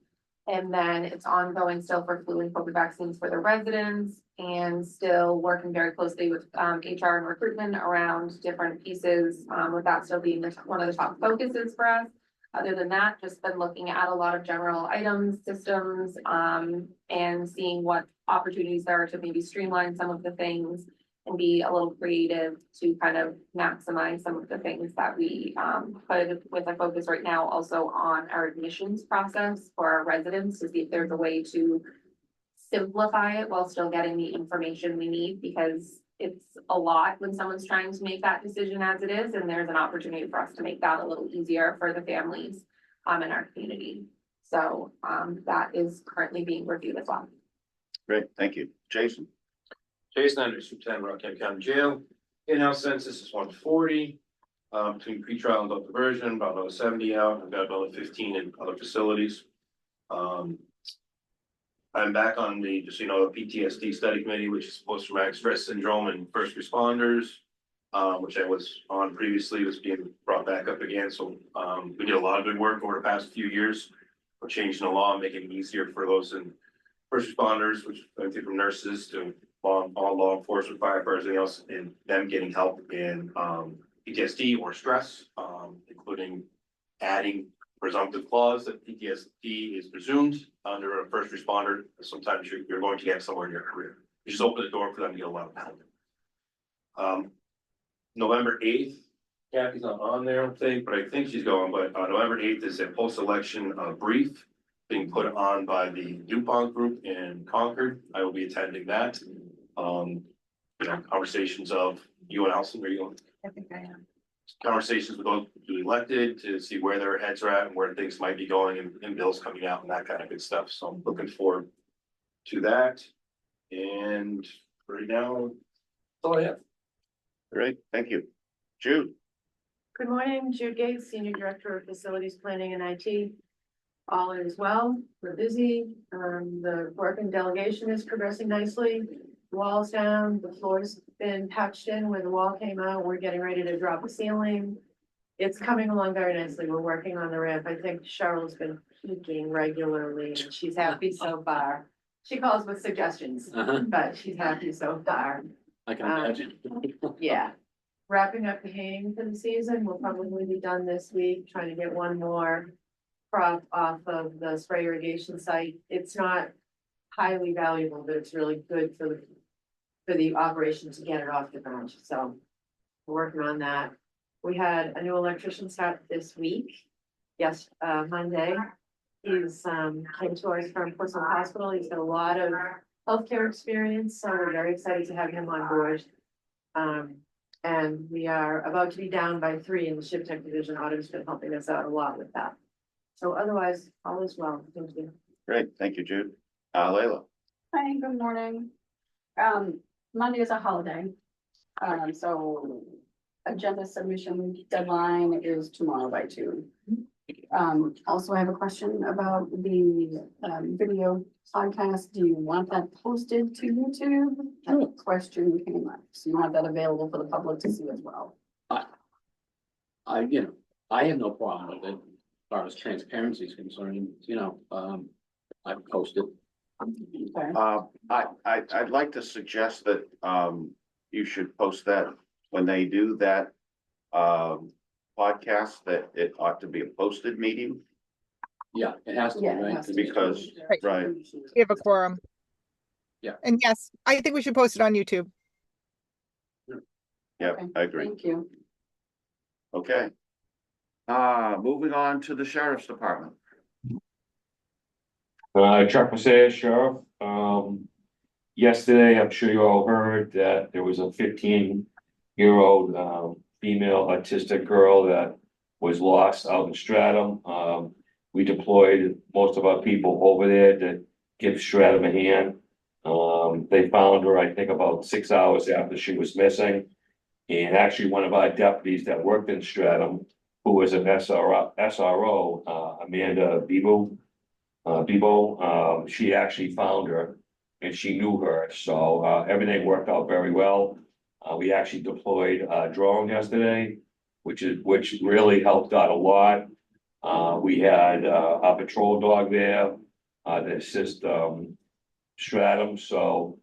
And then it's ongoing still for flu and COVID vaccines for the residents, and still working very closely with HR and recruitment around different pieces, with that still being one of the top focuses for us. Other than that, just been looking at a lot of general items, systems, and seeing what opportunities there are to maybe streamline some of the things and be a little creative to kind of maximize some of the things that we put with a focus right now also on our admissions process for our residents, to see if there's a way to simplify it while still getting the information we need, because it's a lot when someone's trying to make that decision as it is, and there's an opportunity for us to make that a little easier for the families in our community. So that is currently being reviewed as well. Great, thank you. Jason? Jason Anderson, Superintendent, Rockham County Jail. In-house census is 140. Between pretrial and adult diversion, about another 70 out. I've got about 15 in other facilities. I'm back on the, just so you know, the PTSD study committee, which is post-traumatic stress syndrome and first responders, which I was on previously, was being brought back up again. So we did a lot of good work over the past few years. We're changing the law, making it easier for those in first responders, which I think from nurses to all law enforcement, firefighters, anything else, and them getting help in PTSD or stress, including adding presumptive clause that PTSD is presumed under a first responder. Sometimes you're going to get somewhere in your career. You just open the door for them to get a lot of help. November 8th, Kathy's not on there, I don't think, but I think she's going, but November 8th is a post-election brief being put on by the DuPont Group in Concord. I will be attending that. Conversations of you and Allison, are you going? I think I am. Conversations with those who elected to see where their heads are at and where things might be going, and bills coming out and that kind of good stuff. So I'm looking forward to that. And right now, that's all I have. Great, thank you. Jude? Good morning, Jude Gates, Senior Director of Facilities Planning and IT. All is well, we're busy, the working delegation is progressing nicely. Walls down, the floor's been patched in where the wall came out, we're getting ready to drop the ceiling. It's coming along very nicely, we're working on the ramp, I think Cheryl's been peeking regularly, and she's happy so far. She calls with suggestions, but she's happy so far. I can imagine. Yeah. Wrapping up the haying for the season, we'll probably be done this week, trying to get one more crop off of the spray irrigation site. It's not highly valuable, but it's really good for the operation to get it off the ground, so we're working on that. We had a new electrician start this week. Yes, Monday. He's came to us from Portsmouth Hospital. He's got a lot of healthcare experience, so we're very excited to have him on board. And we are about to be down by 3 in the ship tech division. Autumn's been helping us out a lot with that. So otherwise, all is well. Thank you. Great, thank you, Jude. Leila. Hi, good morning. Monday is a holiday. So agenda submission deadline is tomorrow by 2. Also, I have a question about the video podcast. Do you want that posted to YouTube? That question came up. So you want that available for the public to see as well? I have no problem with it, as far as transparency is concerned, I post it. Okay. I'd like to suggest that, you should post that when they do that, podcast, that it ought to be a posted meeting, Yeah, it has to be, Yeah, it right? has to be. because, right, We have a quorum. Yeah. And yes, I think we should post it on YouTube. yeah, Okay, I agree. Thank you. Okay. Moving on to the sheriff's department. Chuck Messiah, Sheriff. Yesterday, I'm sure you all heard that there was a 15-year-old female autistic girl that was lost out in Stratham. We deployed most of our people over there to give Stratham a hand. They found her, I think, about 6 hours after she was missing. And actually, one of our deputies that worked in Stratham, who was an SRO, Amanda Bebo, she actually found her and she knew her. So everything worked out very well. We actually deployed a drone yesterday, which really helped out a lot. We had a patrol dog there to assist Stratham. So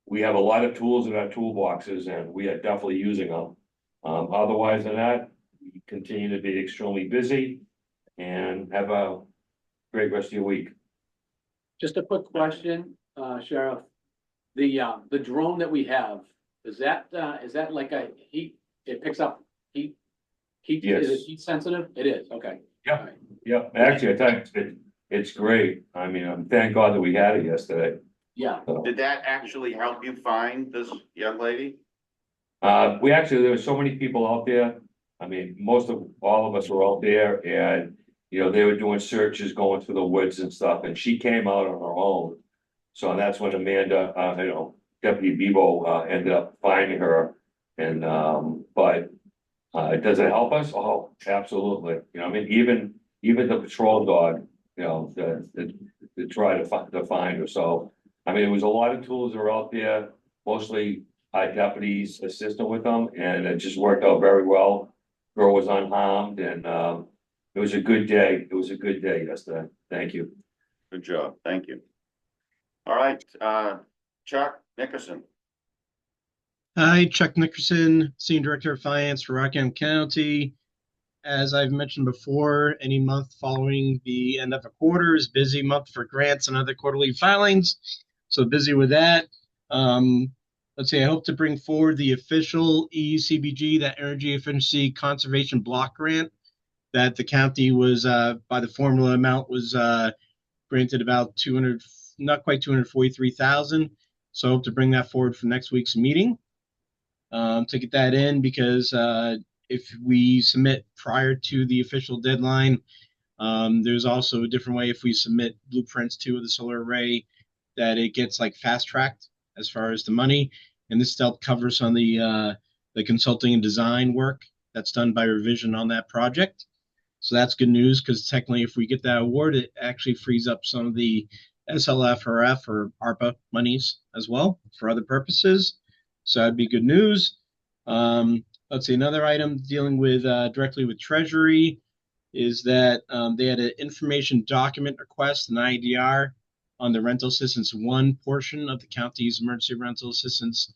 we have a lot of tools in our toolboxes and we are definitely using them. Otherwise than that, we continue to be extremely busy and have a great rest of your week. Just a quick question, Sheriff. The drone that we have, is that like a heat, it picks up heat? Is it Yes. heat sensitive? It is, okay. Yeah. All right. Yeah, actually, I think it's great. I mean, thank God that we had it yesterday. Yeah, Did that actually help you find this young lady? There were so many people out there. I mean, all of us were out there and, they were doing searches, going through the woods and stuff, and she came out on her own. So that's when Amanda, Deputy Bebo, ended up finding her. And, but, does it help us? Oh, absolutely. Even the patrol dog, to try to find her. So, it was a lot of tools that were out there, mostly our deputies assisting with them, and it just worked out very well. Girl was unharmed, and it was a good day. It was a good day yesterday. Thank you. Good job, thank you. All right, Chuck Nickerson. Hi, Chuck Nickerson, Senior Director of Finance for Rockham County. As I've mentioned before, any month following the end of a quarter is busy month for grants and other quarterly filings. So busy with that. Let's see, I hope to bring forward the official EUCBG, that Energy Efficiency Conservation Block Grant that the county was, by the formula amount, was granted about not quite 243,000. So I hope to bring that forward for next week's meeting. To get that in, because if we submit prior to the official deadline, there's also a different way if we submit blueprints to the solar array that it gets like fast tracked as far as the money. And this help covers on the consulting and design work that's done by Revision on that project. So that's good news, because technically if we get that award, it actually frees up some of the SLFRF or ARPA monies as well for other purposes. So that'd be good news. Let's see, another item dealing with directly with Treasury is that they had an information document request, an IDR, on the rental assistance 1 portion of the county's emergency rental assistance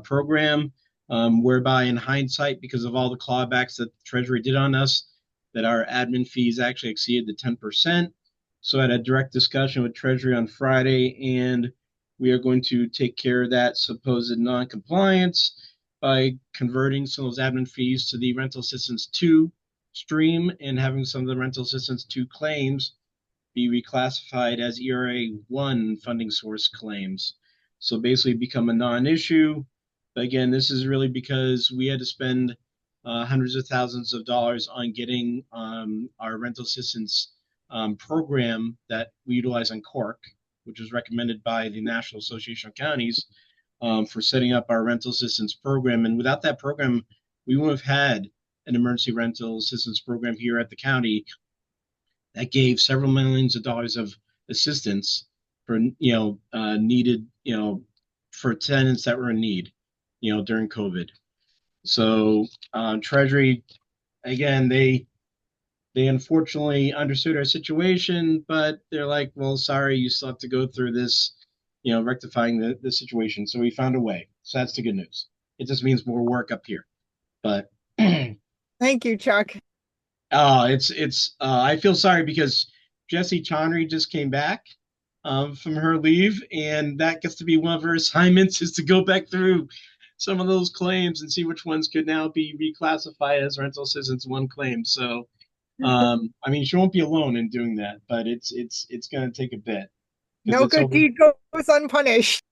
program, whereby in hindsight, because of all the clawbacks that the Treasury did on us, that our admin fees actually exceeded the 10%. So I had a direct discussion with Treasury on Friday, and we are going to take care of that supposed non-compliance by converting some of those admin fees to the rental assistance 2 stream and having some of the rental assistance 2 claims be reclassified as ERA 1 funding source claims. So basically become a non-issue. But again, this is really because we had to spend hundreds of thousands of dollars on getting our rental assistance program that we utilize on Cork, which was recommended by the National Association of Counties for setting up our rental assistance program. And without that program, we wouldn't have had an emergency rental assistance program here at the county that gave several millions of dollars of assistance for needed for tenants that were in need during COVID. So Treasury, again, they unfortunately understood our situation, but they're like, well, sorry, you still have to go through this, rectifying the situation. So we found a way. So that's the good news. It just means more work up here. But Thank you, Chuck. I feel sorry because Jessie Chandri just came back from her leave, and that gets to be one of her assignments is to go back through some of those claims and see which ones could now be reclassified as rental assistance 1 claim. So, she won't be alone in doing that, but it's going to take a bit. No good deed goes unpunished.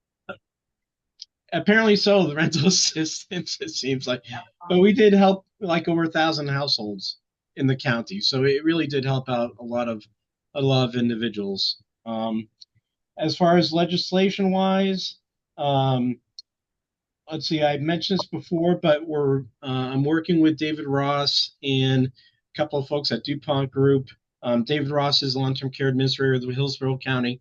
Apparently so, the rental assistance, it seems like. But we did help like over 1,000 households in the county. So it really did help out a lot of individuals. As far as legislation wise, let's see, I mentioned this before, but I'm working with David Ross and a couple of folks at DuPont Group. David Ross is the long-term care administrator of Hillsborough County.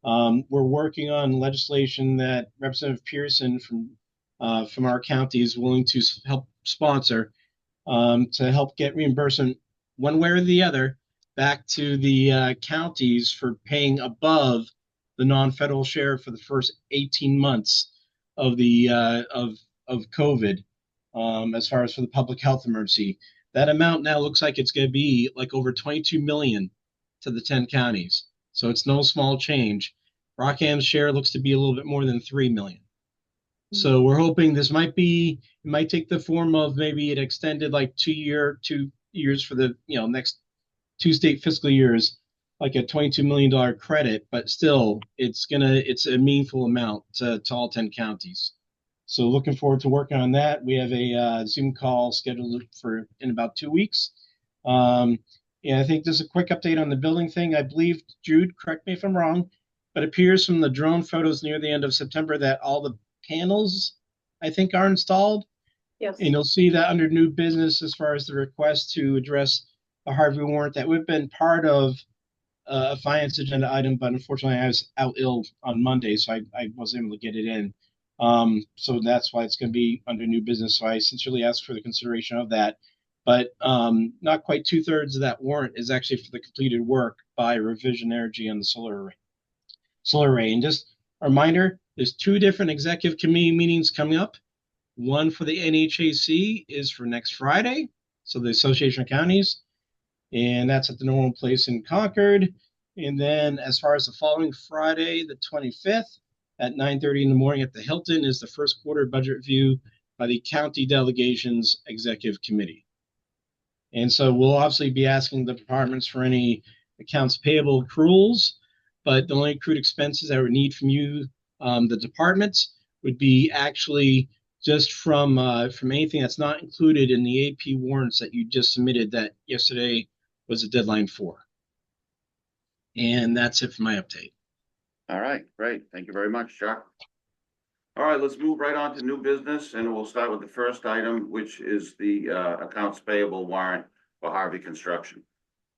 We're working on legislation that Representative Pearson from our county is willing to help sponsor to help get reimbursement one way or the other back to the counties for paying above the non-federal share for the first 18 months of the of COVID, as far as for the public health emergency. That amount now looks like it's going to be like over 22 million to the 10 counties. So it's no small change. Rockham's share looks to be a little bit more than 3 million. So we're hoping this might take the form of maybe it extended like 2 years for the next 2 state fiscal years, like a $22 million credit, but still it's a meaningful amount to all 10 counties. So looking forward to working on that. We have a Zoom call scheduled in about 2 weeks. And I think there's a quick update on the building thing. I believe, Jude, correct me if I'm wrong, but it appears from the drone photos near the end of September that all the panels, I think, are installed. Yes. And you'll see that under new business as far as the request to address the Harvey warrant that would have been part of a finance agenda item, but unfortunately I was out ill on Monday, so I wasn't able to get it in. So that's why it's going to be under new business. So I sincerely ask for the consideration of that. But not quite 2/3 of that warrant is actually for the completed work by Revision Energy on the solar array. And just a reminder, there's 2 different executive committee meetings coming up. One for the NHAC is for next Friday, so the Association of Counties, and that's at the normal place in Concord. And then as far as the following Friday, the 25th, at 9:30 in the morning at the Hilton is the first quarter budget review by the county delegations executive committee. And so we'll obviously be asking the departments for any accounts payable accruals, but the only accrued expenses I would need from you, the departments, would be actually just from anything that's not included in the AP warrants that you just submitted that yesterday was a deadline for. And that's it for my update. All right, great. Thank you very much, Chuck. All right, let's move right on to new business, and we'll start with the first item, which is the accounts payable warrant for Harvey Construction.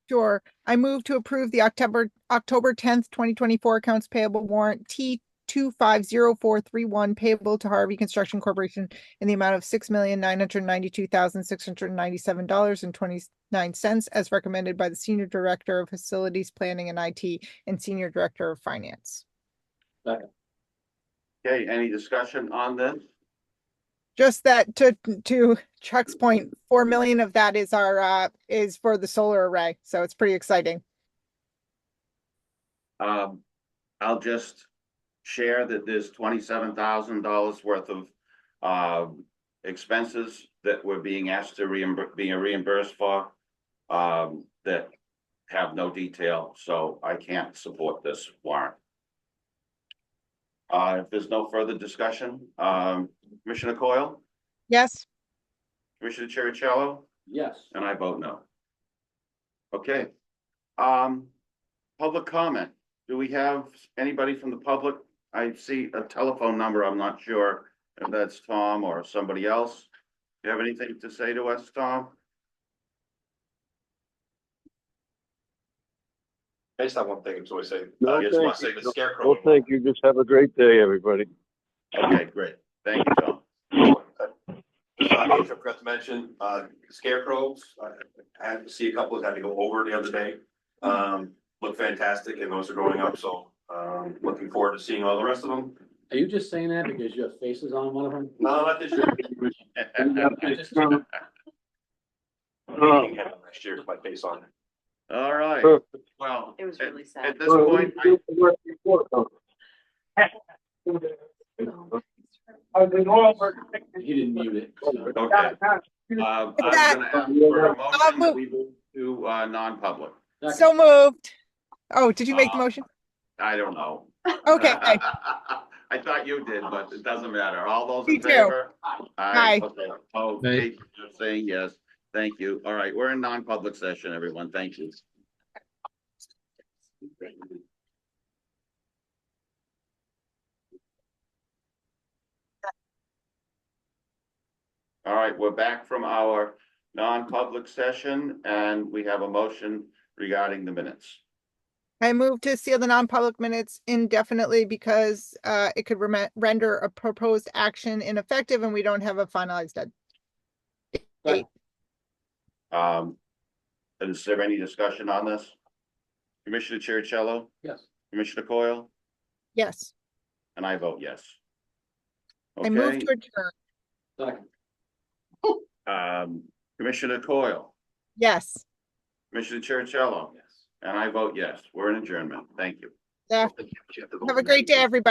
Sure. I move to approve the October 10th, 2024 accounts payable warrant T250431 payable to Harvey Construction Corporation in the amount of $6,992,697.29 as recommended by the Senior Director of Facilities Planning and IT and Senior Director of Finance. Second. Okay, any discussion on this? Just that to Chuck's point, 4 million of that is our is for the solar array, so it's pretty exciting. I'll just share that there's $27,000 worth of expenses that we're being asked to being reimbursed for, that have no detail, so I can't support this warrant. If there's no further discussion, Commissioner Coyle, Yes, Commissioner Cherichello, Yes. and I vote no. Okay. Public comment. Do we have anybody from the public? I see a telephone number. I'm not sure if that's Tom or somebody else. Do you have anything to say to us, Tom? I just have one thing to always say. No, I just want to say thank the you. scarecrow. Well, thank you. Just have a great day, everybody. Okay, great. Thank you, Tom. I forgot to mention, scarecrows, I had to see a couple, had to go over the other day. Look fantastic and those are going up, so, looking forward to seeing all the rest of them. Are you just saying that because you have faces on one of them? No, not this year. Just- Next year, with my face on. All right. Well, It was really sad. at this point, He didn't mute it. So. okay. I'm gonna ask for a motion that we move to non-public. so moved. Oh, did you make the motion? I don't know. Okay, I thought you did, but it doesn't matter. All those Me in too. favor? Aye. Okay. Oh, Kate, you're saying yes. Thank you. All right, we're in non-public session, everyone. Thank you. All right, we're back from our non-public session and we have a motion regarding the minutes. I move to seal the non-public minutes indefinitely because it could render a proposed action ineffective and we don't have a finalized date. Is there any discussion on this? Commissioner Cherichello, Yes. Commissioner Coyle, Yes, and I vote yes. I move Okay, to adjourn. Second. Commissioner Coyle, Yes, Commissioner Cherichello, Yes. and I vote yes. We're in adjournment. Thank you. yeah. Have a great day, everybody.